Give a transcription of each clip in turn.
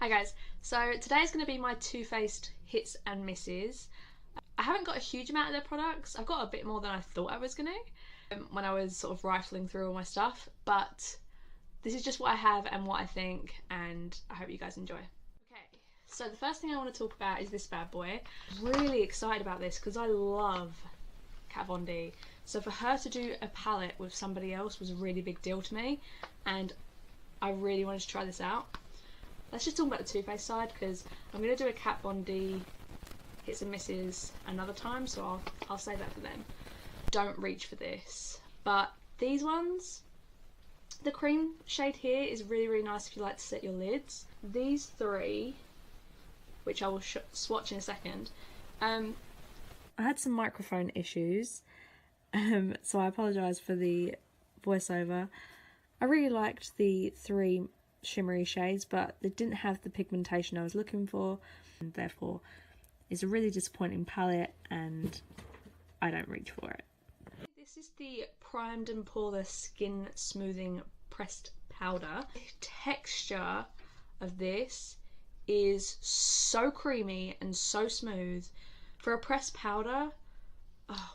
Hi guys, so today's going to be my Too Faced hits and misses. I haven't got a huge amount of their products. I've got a bit more than I thought I was going to when I was sort of rifling through all my stuff, but this is just what I have and what I think, and I hope you guys enjoy. Okay, so the first thing I want to talk about is this bad boy. I'm really excited about this because I love Kat Von D. So for her to do a palette with somebody else was a really big deal to me, and I really wanted to try this out. Let's just talk about the Too Faced side because I'm going to do a Kat Von D hits and misses another time, so I'll save that for them. Don't reach for this. But these ones, the cream shade here is really, really nice if you like to set your lids. These three, which I will swatch in a second, I had some microphone issues, so I apologise for the voiceover. I really liked the three shimmery shades, but they didn't have the pigmentation I was looking for, and therefore it's a really disappointing palette and I don't reach for it. This is the Primed and Poreless Skin Smoothing Pressed Powder. The texture of this is so creamy and so smooth. For a pressed powder,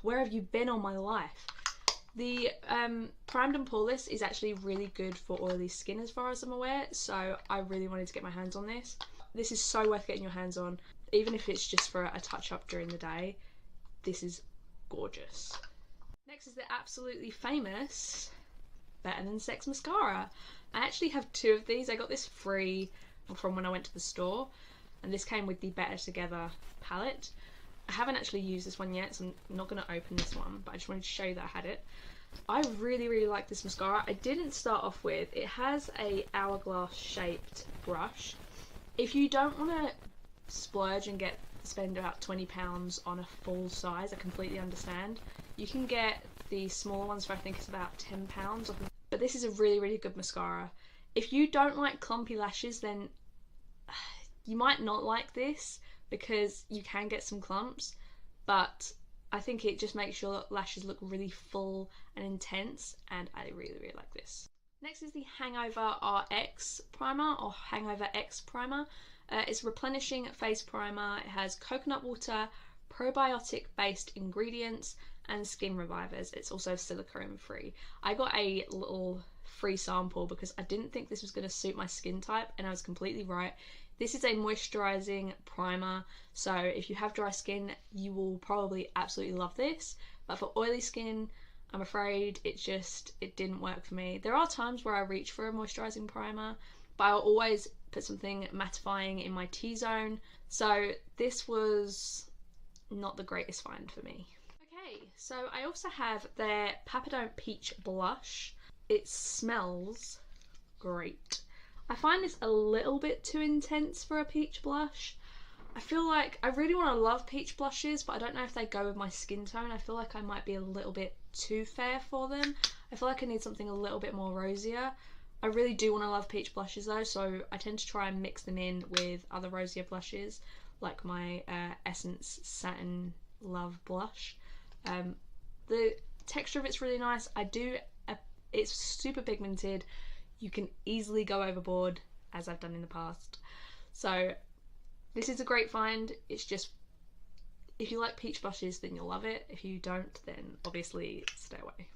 where have you been all my life? The Primed and Poreless is actually really good for oily skin as far as I'm aware, so I really wanted to get my hands on this. This is so worth getting your hands on, even if it's just for a touch-up during the day. This is gorgeous. Next is the absolutely famous Better Than Sex mascara. I actually have two of these. I got this free from when I went to the store, and this came with the Better Together palette. I haven't actually used this one yet, so I'm not going to open this one, but I just wanted to show you that I had it. I really, really like this mascara. I didn't start off with, it has a hourglass shaped brush. If you don't want to splurge and spend about £20 on a full size, I completely understand. You can get the smaller ones for I think it's about £10, but this is a really, really good mascara. If you don't like clumpy lashes, then you might not like this, because you can get some clumps, but I think it just makes your lashes look really full and intense, and I really, really like this. Next is the Hangover RX primer, or Hangover X primer. It's a replenishing face primer. It has coconut water, probiotic based ingredients, and skin revivers. It's also silicone free. I got a little free sample because I didn't think this was going to suit my skin type, and I was completely right. This is a moisturising primer, so if you have dry skin, you will probably absolutely love this. But for oily skin, I'm afraid it didn't work for me. There are times where I reach for a moisturising primer, but I'll always put something mattifying in my T-zone. So this was not the greatest find for me. Okay, so I also have their Papadone Peach Blush. It smells great. I find this a little bit too intense for a peach blush. I feel like I really want to love peach blushes, but I don't know if they go with my skin tone. I feel like I might be a little bit too fair for them. I feel like I need something a little bit more rosier. I really do want to love peach blushes though, so I tend to try and mix them in with other rosier blushes, like my Essence Satin Love blush. The texture of it's really nice. It's super pigmented. You can easily go overboard, as I've done in the past. So this is a great find. It's just, if you like peach blushes, then you'll love it. If you don't, then obviously stay away.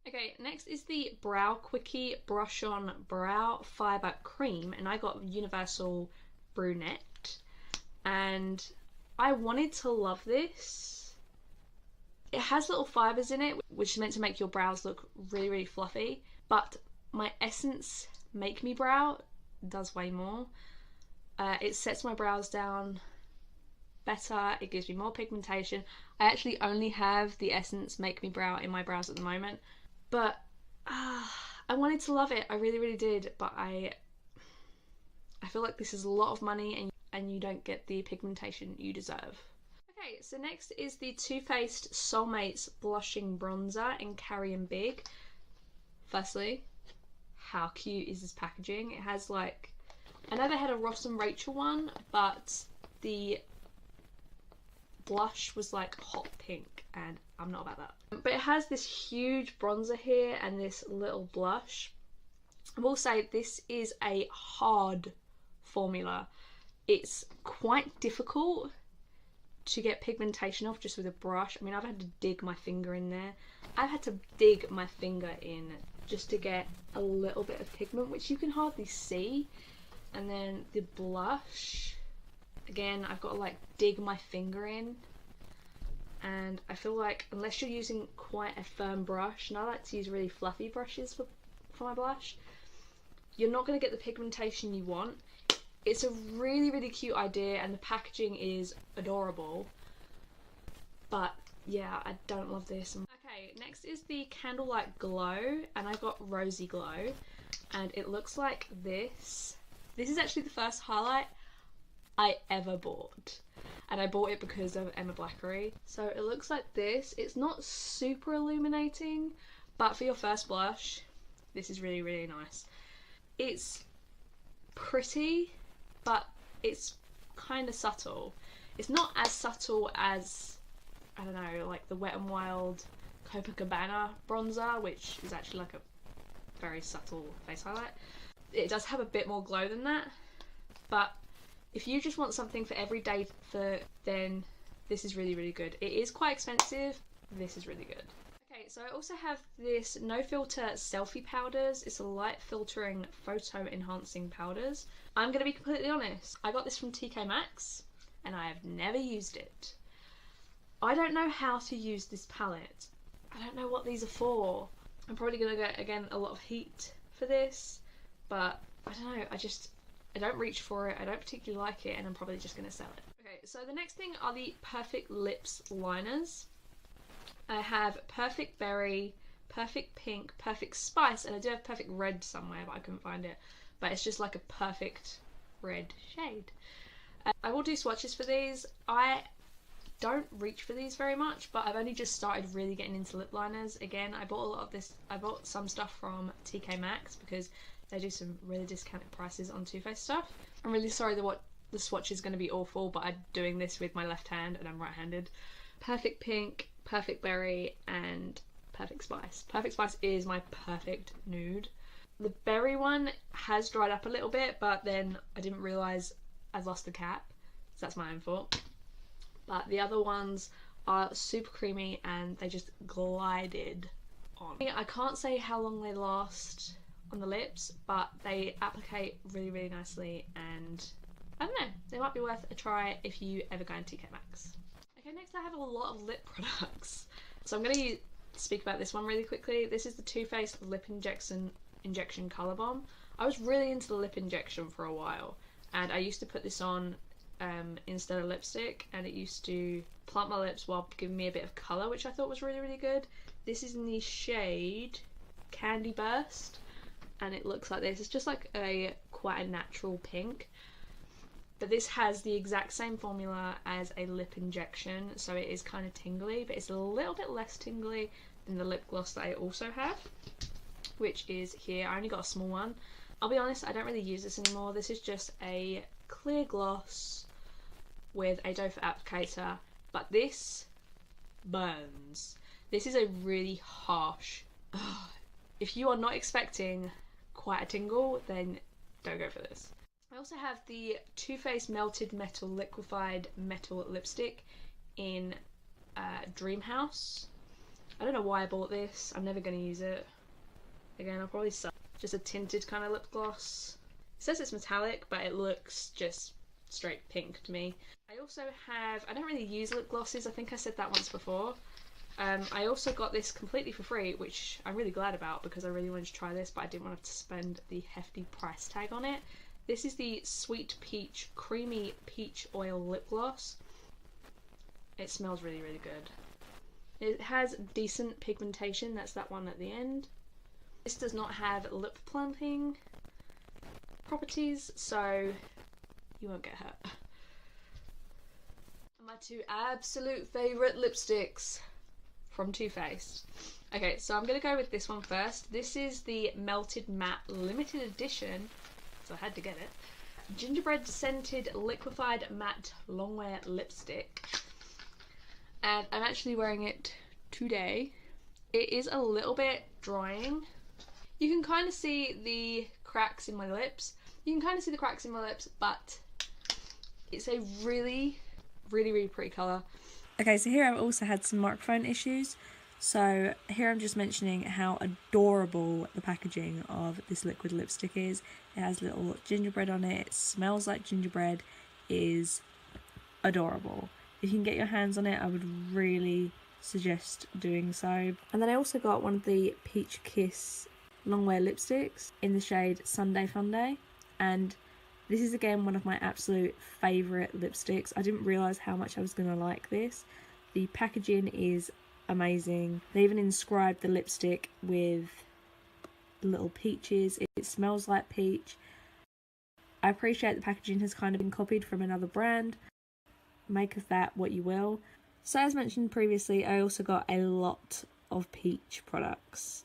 Okay, next is the Brow Quickie Brush On Brow Fibre Cream, and I got Universal Brunette, and I wanted to love this. It has little fibres in it, which is meant to make your brows look really, really fluffy, but my Essence Make Me Brow does way more. It sets my brows down better, it gives me more pigmentation. I actually only have the Essence Make Me Brow in my brows at the moment, but I wanted to love it. I really, really did, but I feel like this is a lot of money and you don't get the pigmentation you deserve. Okay, so next is the Too Faced Soulmates Blushing Bronzer in Carrion Big. Firstly, how cute is this packaging? It has like, I know they had a Ross and Rachel one, but the blush was like hot pink, and I'm not about that. But it has this huge bronzer here and this little blush. I will say this is a hard formula. It's quite difficult to get pigmentation off just with a brush. I mean, I've had to dig my finger in there. I've had to dig my finger in just to get a little bit of pigment, which you can hardly see. And then the blush, again, I've got to like dig my finger in. And I feel like unless you're using quite a firm brush, and I like to use really fluffy brushes for my blush, you're not going to get the pigmentation you want. It's a really, really cute idea and the packaging is adorable. But yeah, I don't love this. Okay, next is the Candlelight Glow, and I got Rosy Glow, and it looks like this. This is actually the first highlight I ever bought, and I bought it because of Emma Blackery. So it looks like this. It's not super illuminating, but for your first blush, this is really, really nice. It's pretty, but it's kind of subtle. It's not as subtle as, I don't know, like the Wet n Wild Copacabana bronzer, which is actually like a very subtle face highlight. It does have a bit more glow than that, but if you just want something for everyday, then this is really, really good. It is quite expensive. This is really good. Okay, so I also have this No Filter Selfie Powders. It's a light filtering photo enhancing powders. I'm going to be completely honest. I got this from TK Maxx and I have never used it. I don't know how to use this palette. I don't know what these are for. I'm probably going to get, again, a lot of heat for this, but I don't know. I don't reach for it. I don't particularly like it, and I'm probably just going to sell it. Okay, so the next thing are the Perfect Lips liners. I have Perfect Berry, Perfect Pink, Perfect Spice, and I do have Perfect Red somewhere, but I couldn't find it. But it's just like a perfect red shade. I will do swatches for these. I don't reach for these very much, but I've only just started really getting into lip liners. Again, I bought a lot of this. I bought some stuff from TK Maxx because they do some really discounted prices on Too Faced stuff. I'm really sorry that the swatch is going to be awful, but I'm doing this with my left hand and I'm right-handed. Perfect Pink, Perfect Berry, and Perfect Spice. Perfect Spice is my perfect nude. The berry one has dried up a little bit, but then I didn't realise I'd lost the cap, so that's my own fault. But the other ones are super creamy and they just glided on. I can't say how long they last on the lips, but they applicate really, really nicely, and I don't know, they might be worth a try if you ever go into TK Maxx. Okay, next I have a lot of lip products. So I'm going to speak about this one really quickly. This is the Too Faced Lip Injection Colour Bomb. I was really into the lip injection for a while, and I used to put this on instead of lipstick, and it used to plump my lips while giving me a bit of colour, which I thought was really, really good. This is in the shade Candy Burst, and it looks like this. It's just like quite a natural pink. But this has the exact same formula as a lip injection, so it is kind of tingly, but it's a little bit less tingly than the lip gloss that I also have, which is here. I only got a small one. I'll be honest, I don't really use this anymore. This is just a clear gloss with a doe foot applicator, but this burns. This is a really harsh. If you are not expecting quite a tingle, then don't go for this. I also have the Too Faced Melted Metal Liquified Metal Lipstick in Dreamhouse. I don't know why I bought this. I'm never going to use it. Again, I'll probably sell just a tinted kind of lip gloss. It says it's metallic, but it looks just straight pink to me. I also have, I don't really use lip glosses. I think I said that once before. I also got this completely for free, which I'm really glad about because I really wanted to try this, but I didn't want to spend the hefty price tag on it. This is the Sweet Peach Creamy Peach Oil Lip Gloss. It smells really, really good. It has decent pigmentation, that's that one at the end. This does not have lip plumping properties, so you won't get hurt. My two absolute favourite lipsticks from Too Faced. Okay, so I'm going to go with this one first. This is the Melted Matte Limited Edition, so I had to get it. Gingerbread Scented Liquified Matte Longwear Lipstick. And I'm actually wearing it today. It is a little bit drying. You can kind of see the cracks in my lips, You can kind of see the cracks in my lips, but it's a really, really, really pretty colour. Okay, so here I've also had some microphone issues. So here I'm just mentioning how adorable the packaging of this liquid lipstick is. It has little gingerbread on it. It smells like gingerbread. It is adorable. If you can get your hands on it, I would really suggest doing so. And then I also got one of the Peach Kiss longwear lipsticks in the shade Sunday Funday. And this is again one of my absolute favourite lipsticks. I didn't realise how much I was going to like this. The packaging is amazing. They even inscribed the lipstick with little peaches. It smells like peach. I appreciate the packaging has kind of been copied from another brand. Make of that what you will. So as mentioned previously, I also got a lot of peach products.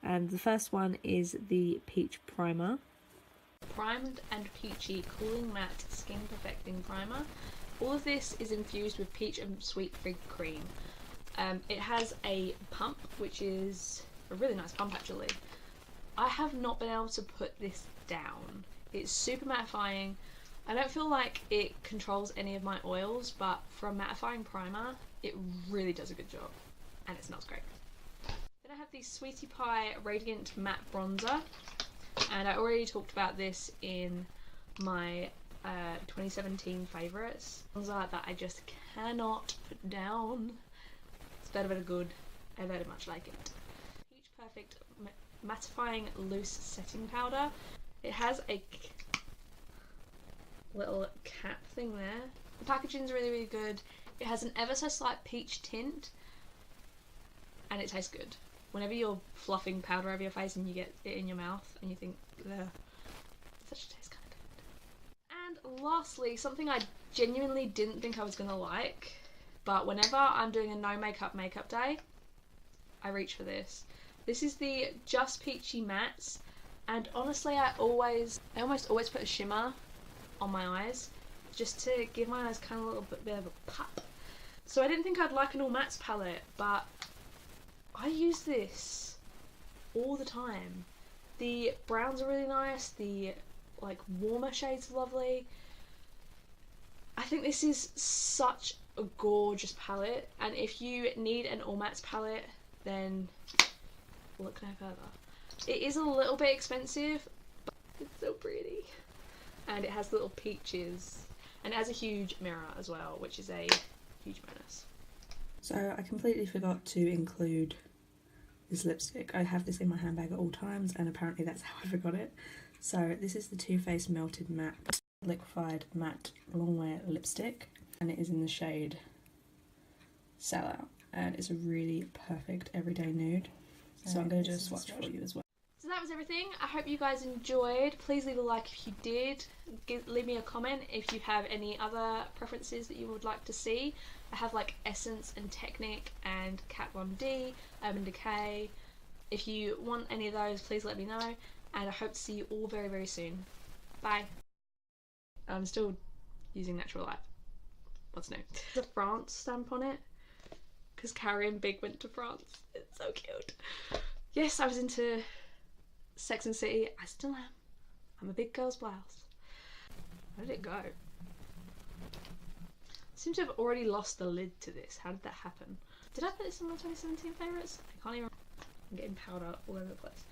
And the first one is the Peach Primer. Primed and Peachy Cooling Matte Skin Perfecting Primer. All of this is infused with peach and sweet fig cream. It has a pump, which is a really nice pump actually. I have not been able to put this down. It's super mattifying. I don't feel like it controls any of my oils, but for a mattifying primer, it really does a good job. And it smells great. Then I have the Sweetie Pie Radiant Matte Bronzer. And I already talked about this in my 2017 favourites. Bronzer that I just cannot put down. It's very good. I very much like it. Peach Perfect Mattifying Loose Setting Powder. It has a little cap thing there. The packaging's really, really good. It has an ever so slight peach tint. And it tastes good. Whenever you're fluffing powder over your face and you get it in your mouth and you think, ugh, that should taste kind of good. And lastly, something I genuinely didn't think I was going to like, but whenever I'm doing a no makeup day, I reach for this. This is the Just Peachy Mattes, and honestly I almost always put a shimmer on my eyes just to give my eyes kind of a little bit of a pop. So I didn't think I'd like an all mattes palette, but I use this all the time. The browns are really nice, the like warmer shades are lovely. I think this is such a gorgeous palette, and if you need an all mattes palette, then look no further. It is a little bit expensive, but it's so pretty. And it has little peaches, and it has a huge mirror as well, which is a huge bonus. So I completely forgot to include this lipstick. I have this in my handbag at all times, and apparently that's how I forgot it. So this is the Too Faced Melted Matte Liquified Matte Longwear Lipstick, and it is in the shade Sellout, and it's a really perfect everyday nude. So I'm going to do a swatch for you as well. So that was everything. I hope you guys enjoyed. Please leave a like if you did. Leave me a comment if you have any other preferences that you would like to see. I have like Essence and Technic and Kat Von D, Urban Decay. If you want any of those, please let me know. And I hope to see you all very, very soon. Bye. I'm still using natural light. What's new? There's a France stamp on it, because Carrie and Big went to France. It's so cute. Yes, I was into Sex and the City. I still am. I'm a big girl's blouse. Where did it go? I seem to have already lost the lid to this. How did that happen? Did I put this in my 2017 favourites? I can't even. I'm getting powder all over the place.